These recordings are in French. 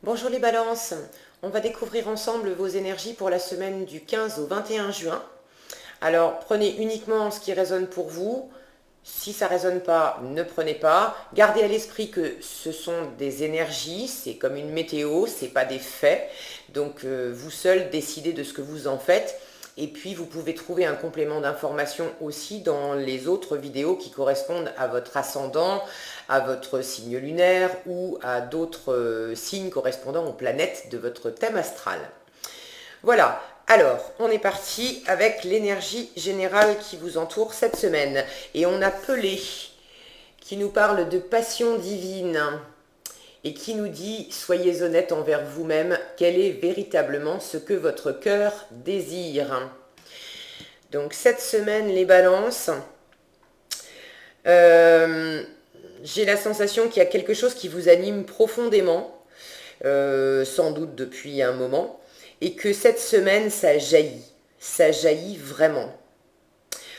Bonjour les balances, on va découvrir ensemble vos énergies pour la semaine du 15 au 21 juin. Alors prenez uniquement ce qui résonne pour vous. Si ça ne résonne pas, ne prenez pas. Gardez à l'esprit que ce sont des énergies, c'est comme une météo, c'est pas des faits. Donc vous seul décidez de ce que vous en faites. Et puis vous pouvez trouver un complément d'information aussi dans les autres vidéos qui correspondent à votre ascendant, à votre signe lunaire ou à d'autres signes correspondant aux planètes de votre thème astral. Voilà, alors on est parti avec l'énergie générale qui vous entoure cette semaine. Et on a Pelé qui nous parle de passion divine et qui nous dit « Soyez honnête envers vous-même, quel est véritablement ce que votre cœur désire ?» Donc cette semaine, les balances, j'ai la sensation qu'il y a quelque chose qui vous anime profondément, sans doute depuis un moment, et que cette semaine, ça jaillit vraiment.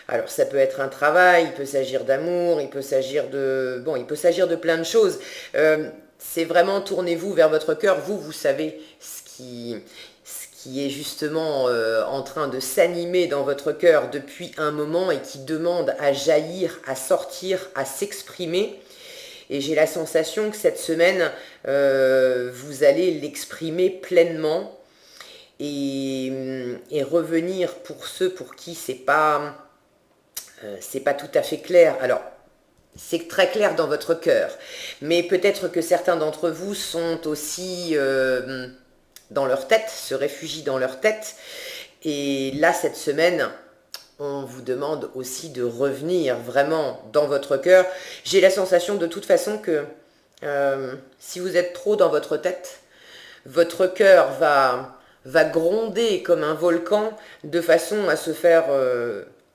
Alors ça peut être un travail, il peut s'agir d'amour, il peut s'agir de... Bon, il peut s'agir de plein de choses. C'est vraiment tournez-vous vers votre cœur, vous savez ce qui est justement en train de s'animer dans votre cœur depuis un moment et qui demande à jaillir, à sortir, à s'exprimer. Et j'ai la sensation que cette semaine, vous allez l'exprimer pleinement et revenir pour ceux pour qui c'est pas tout à fait clair. Alors, c'est très clair dans votre cœur, mais peut-être que certains d'entre vous sont aussi dans leur tête, se réfugient dans leur tête. Et là, cette semaine, on vous demande aussi de revenir vraiment dans votre cœur. J'ai la sensation de toute façon que si vous êtes trop dans votre tête, votre cœur va gronder comme un volcan de façon à se faire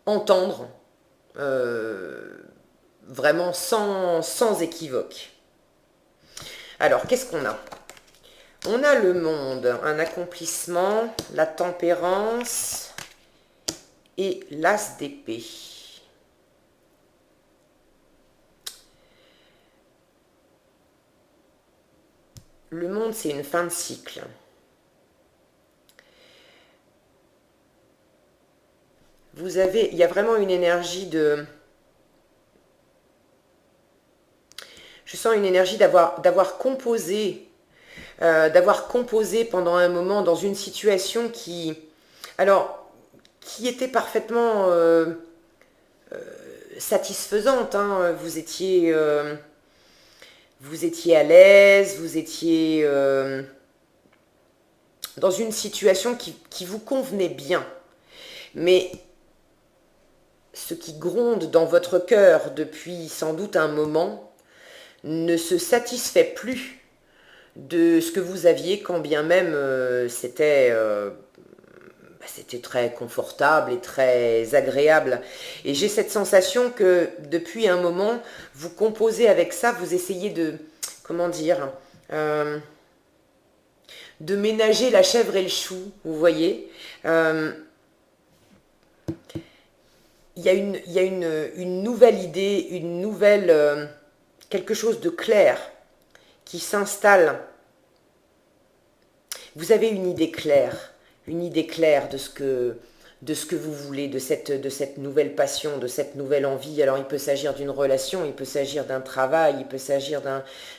entendre vraiment sans équivoque. Alors, qu'est-ce qu'on a? On a le monde, un accomplissement, la tempérance et l'as d'épée. Le monde, c'est une fin de cycle. Il y a vraiment une énergie de... Je sens une énergie d'avoir composé pendant un moment dans une situation qui était parfaitement satisfaisante. Hein. Vous étiez à l'aise, vous étiez dans une situation qui vous convenait bien. Mais ce qui gronde dans votre cœur depuis sans doute un moment ne se satisfait plus de ce que vous aviez, quand bien même c'était très confortable et très agréable. Et j'ai cette sensation que depuis un moment, vous composez avec ça, vous essayez de, comment dire, de ménager la chèvre et le chou, vous voyez. Il y a une nouvelle idée, quelque chose de clair qui s'installe. Vous avez une idée claire de ce que vous voulez, de cette nouvelle passion, de cette nouvelle envie. Alors il peut s'agir d'une relation, il peut s'agir d'un travail, il peut s'agir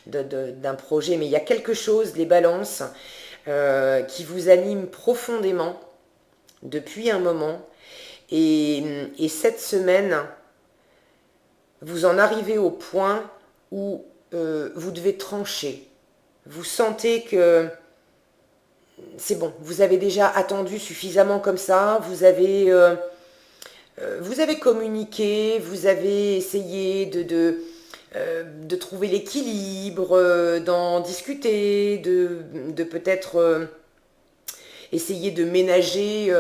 d'un projet, mais il y a quelque chose, les balances, qui vous anime profondément depuis un moment. Et cette semaine, vous en arrivez au point où vous devez trancher. Vous sentez que c'est bon, vous avez déjà attendu suffisamment comme ça, vous avez communiqué, vous avez essayé de trouver l'équilibre, d'en discuter, de peut-être essayer de ménager...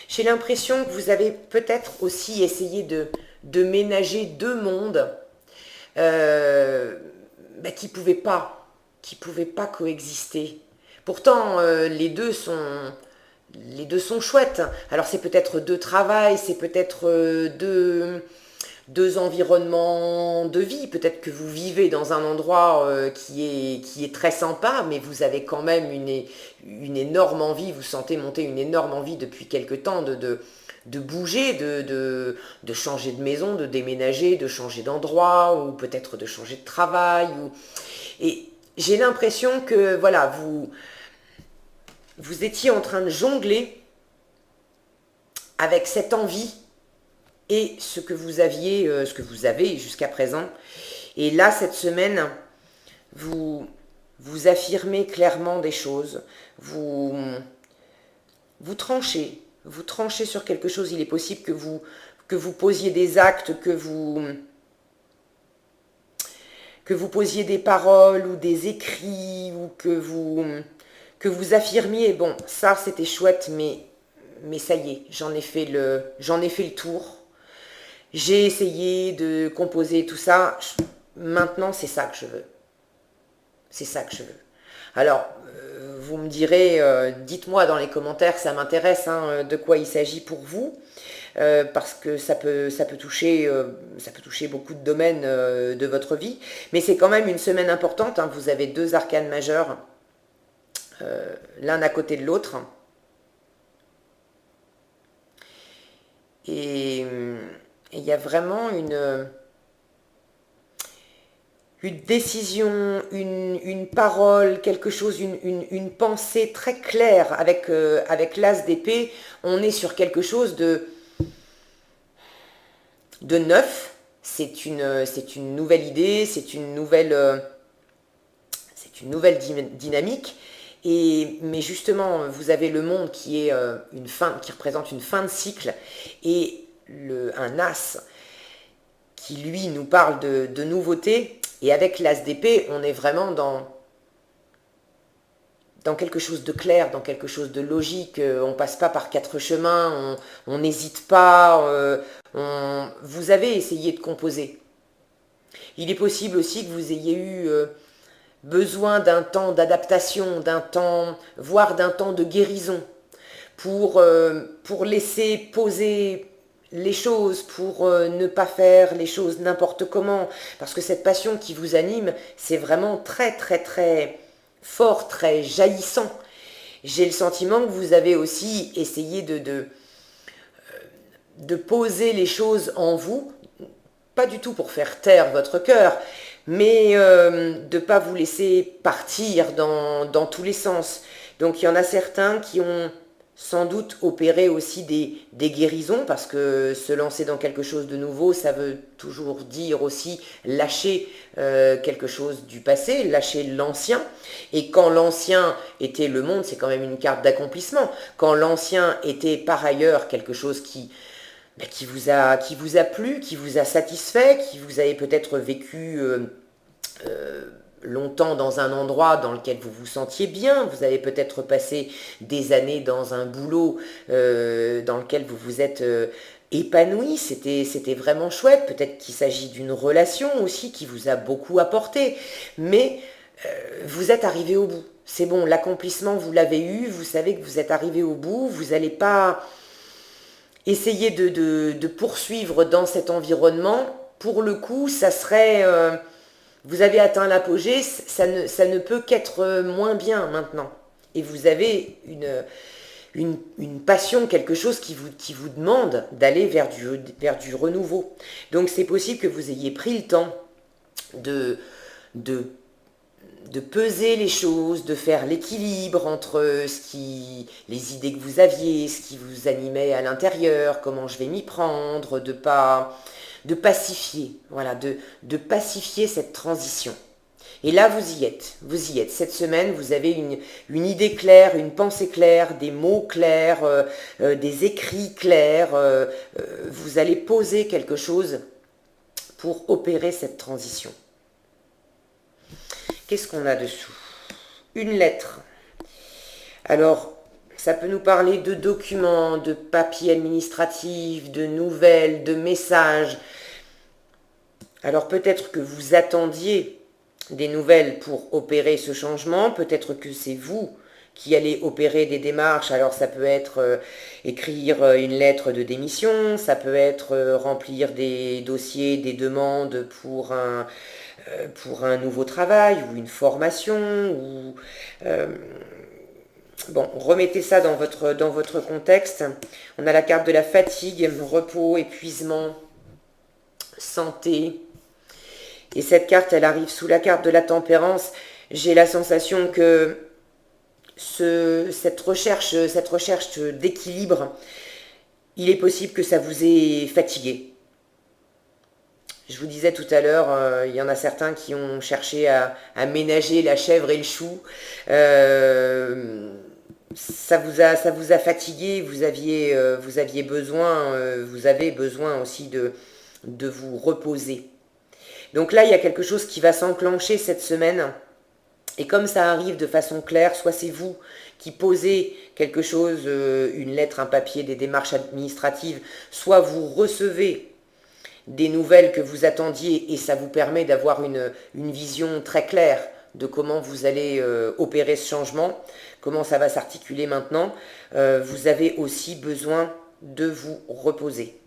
J'ai l'impression que vous avez peut-être aussi essayé de ménager deux mondes qui pouvaient pas coexister. Pourtant, les deux sont chouettes. Alors c'est peut-être deux travails, c'est peut-être deux environnements de vie. Peut-être que vous vivez dans un endroit qui est très sympa, mais vous avez quand même une énorme envie, vous sentez monter une énorme envie depuis quelque temps de bouger, de changer de maison, de déménager, de changer d'endroit, ou peut-être de changer de travail. Et j'ai l'impression que voilà, vous étiez en train de jongler avec cette envie et ce que vous aviez, ce que vous avez jusqu'à présent. Et là, cette semaine, vous affirmez clairement des choses, vous tranchez sur quelque chose. Il est possible que vous posiez des actes, que vous posiez des paroles ou des écrits, ou que vous affirmiez, bon, ça c'était chouette, mais ça y est, j'en ai fait le tour. J'ai essayé de composer tout ça. Maintenant, c'est ça que je veux. C'est ça que je veux. Alors, vous me direz, dites-moi dans les commentaires, ça m'intéresse, hein, de quoi il s'agit pour vous, parce que ça peut toucher beaucoup de domaines de votre vie. Mais c'est quand même une semaine importante, hein. Vous avez deux arcanes majeurs, l'un à côté de l'autre. Et il y a vraiment une décision, une parole, quelque chose, une pensée très claire avec l'as d'épée. On est sur quelque chose de neuf. C'est une nouvelle idée, c'est une nouvelle dynamique. Mais justement, vous avez le monde qui est qui représente une fin de cycle, et un as qui, lui, nous parle de nouveauté. Et avec l'as d'épée, on est vraiment dans quelque chose de clair, dans quelque chose de logique. On passe pas par quatre chemins, on n'hésite pas. Vous avez essayé de composer. Il est possible aussi que vous ayez eu besoin d'un temps d'adaptation, voire d'un temps de guérison, pour laisser poser les choses, pour ne pas faire les choses n'importe comment, parce que cette passion qui vous anime, c'est vraiment très très très fort, très jaillissant. J'ai le sentiment que vous avez aussi essayé de poser les choses en vous, pas du tout pour faire taire votre cœur, mais de ne pas vous laisser partir dans tous les sens. Donc il y en a certains qui ont sans doute opérer aussi des guérisons, parce que se lancer dans quelque chose de nouveau, ça veut toujours dire aussi lâcher quelque chose du passé, lâcher l'ancien. Et quand l'ancien était le monde, c'est quand même une carte d'accomplissement. Quand l'ancien était par ailleurs quelque chose qui vous a plu, qui vous a satisfait, qui vous avez peut-être vécu longtemps dans un endroit dans lequel vous vous sentiez bien, vous avez peut-être passé des années dans un boulot dans lequel vous vous êtes épanoui, c'était vraiment chouette. Peut-être qu'il s'agit d'une relation aussi qui vous a beaucoup apporté, mais vous êtes arrivé au bout. C'est bon, l'accomplissement, vous l'avez eu, vous savez que vous êtes arrivé au bout, vous n'allez pas essayer de poursuivre dans cet environnement. Pour le coup, ça serait... vous avez atteint l'apogée, ça ne peut qu'être moins bien maintenant. Et vous avez une passion, quelque chose qui vous demande d'aller vers du renouveau. Donc c'est possible que vous ayez pris le temps de peser les choses, de faire l'équilibre entre les idées que vous aviez, ce qui vous animait à l'intérieur, comment je vais m'y prendre, de pacifier, voilà, de pacifier cette transition. Et là, vous y êtes. Cette semaine, vous avez une idée claire, une pensée claire, des mots clairs, des écrits clairs. Vous allez poser quelque chose pour opérer cette transition. Qu'est-ce qu'on a dessous? Une lettre. Alors, ça peut nous parler de documents, de papiers administratifs, de nouvelles, de messages. Alors peut-être que vous attendiez des nouvelles pour opérer ce changement, peut-être que c'est vous qui allez opérer des démarches. Alors ça peut être écrire une lettre de démission, ça peut être remplir des dossiers, des demandes pour un nouveau travail ou une formation. Bon, remettez ça dans votre contexte. On a la carte de la fatigue, repos, épuisement, santé. Et cette carte, elle arrive sous la carte de la tempérance. J'ai la sensation que cette recherche d'équilibre, il est possible que ça vous ait fatigué. Je vous disais tout à l'heure, il y en a certains qui ont cherché à ménager la chèvre et le chou. Ça vous a fatigué, vous avez besoin aussi de vous reposer. Donc là, il y a quelque chose qui va s'enclencher cette semaine. Et comme ça arrive de façon claire, soit c'est vous qui posez quelque chose, une lettre, un papier, des démarches administratives, soit vous recevez des nouvelles que vous attendiez et ça vous permet d'avoir une vision très claire de comment vous allez opérer ce changement, comment ça va s'articuler maintenant. Vous avez aussi besoin de vous reposer.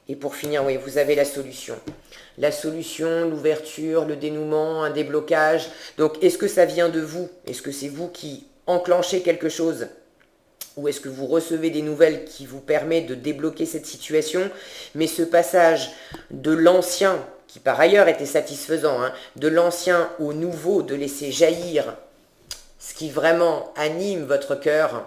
Et pour finir, oui, vous avez la solution. La solution, l'ouverture, le dénouement, un déblocage. Donc, est-ce que ça vient de vous? Est-ce que c'est vous qui enclenchez quelque chose? Ou est-ce que vous recevez des nouvelles qui vous permettent de débloquer cette situation? Mais ce passage de l'ancien, qui par ailleurs était satisfaisant, de l'ancien au nouveau, de laisser jaillir ce qui vraiment anime votre cœur,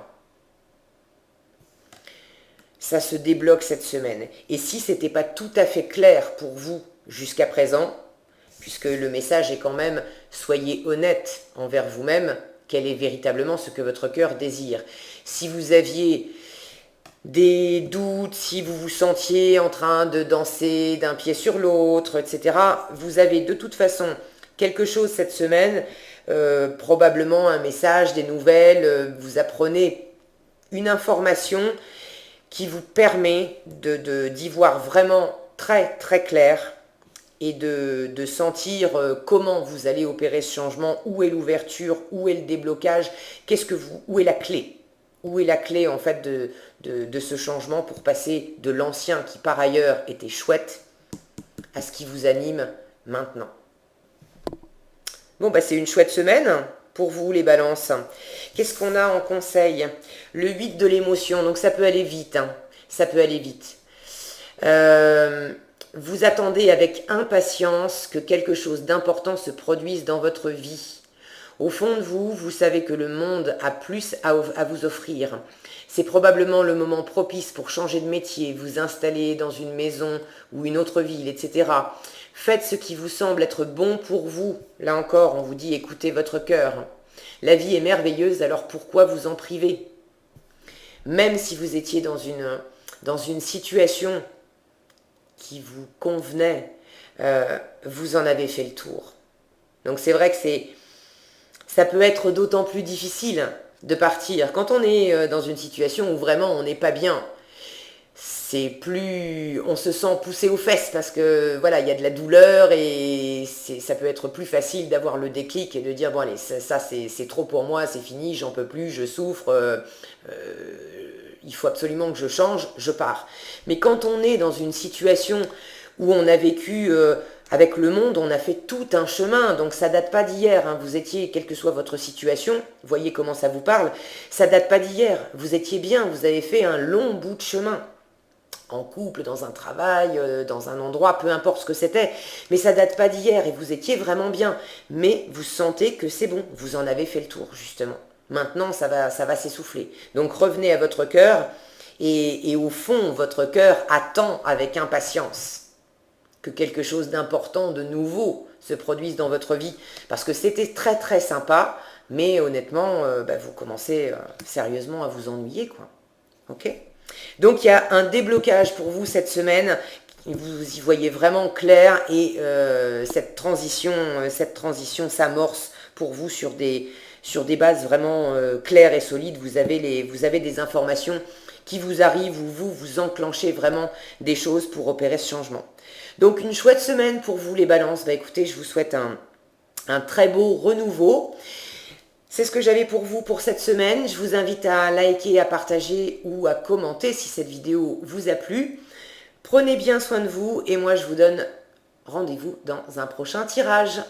ça se débloque cette semaine. Et si ce n'était pas tout à fait clair pour vous jusqu'à présent, puisque le message est quand même, soyez honnête envers vous-même, quel est véritablement ce que votre cœur désire. Si vous aviez des doutes, si vous vous sentiez en train de danser d'un pied sur l'autre, etc., vous avez de toute façon quelque chose cette semaine, probablement un message, des nouvelles, vous apprenez une information qui vous permet d'y voir vraiment très très clair et de sentir comment vous allez opérer ce changement, où est l'ouverture, où est le déblocage, où est la clé. Où est la clé en fait de ce changement pour passer de l'ancien qui par ailleurs était chouette à ce qui vous anime maintenant. Bon, bah c'est une chouette semaine pour vous les balances. Qu'est-ce qu'on a en conseil? Le 8 de l'émotion, donc ça peut aller vite. Ça peut aller vite. Vous attendez avec impatience que quelque chose d'important se produise dans votre vie. Au fond de vous, vous savez que le monde a plus à vous offrir. C'est probablement le moment propice pour changer de métier, vous installer dans une maison ou une autre ville, etc. Faites ce qui vous semble être bon pour vous. Là encore, on vous dit écoutez votre cœur. La vie est merveilleuse, alors pourquoi vous en priver? Même si vous étiez dans une situation qui vous convenait, vous en avez fait le tour. Donc c'est vrai que ça peut être d'autant plus difficile de partir. Quand on est dans une situation où vraiment on n'est pas bien, on se sent poussé aux fesses parce que voilà, il y a de la douleur et ça peut être plus facile d'avoir le déclic et de dire bon allez, ça c'est trop pour moi, c'est fini, j'en peux plus, je souffre, il faut absolument que je change, je pars. Mais quand on est dans une situation où on a vécu avec le monde, on a fait tout un chemin, donc ça date pas d'hier, vous étiez, quelle que soit votre situation, voyez comment ça vous parle, ça date pas d'hier, vous étiez bien, vous avez fait un long bout de chemin, en couple, dans un travail, dans un endroit, peu importe ce que c'était, mais ça date pas d'hier et vous étiez vraiment bien, mais vous sentez que c'est bon, vous en avez fait le tour, justement. Maintenant, ça va s'essouffler. Donc revenez à votre cœur et au fond, votre cœur attend avec impatience que quelque chose d'important, de nouveau se produise dans votre vie. Parce que c'était très très sympa, mais honnêtement, vous commencez sérieusement à vous ennuyer, quoi. Ok ? Donc il y a un déblocage pour vous cette semaine. Vous y voyez vraiment clair et cette transition s'amorce pour vous sur des bases vraiment claires et solides. Vous avez des informations qui vous arrivent où vous enclenchez vraiment des choses pour opérer ce changement. Donc une chouette semaine pour vous les balances. Écoutez, je vous souhaite un très beau renouveau. C'est ce que j'avais pour vous pour cette semaine. Je vous invite à liker, à partager ou à commenter si cette vidéo vous a plu. Prenez bien soin de vous et moi je vous donne rendez-vous dans un prochain tirage.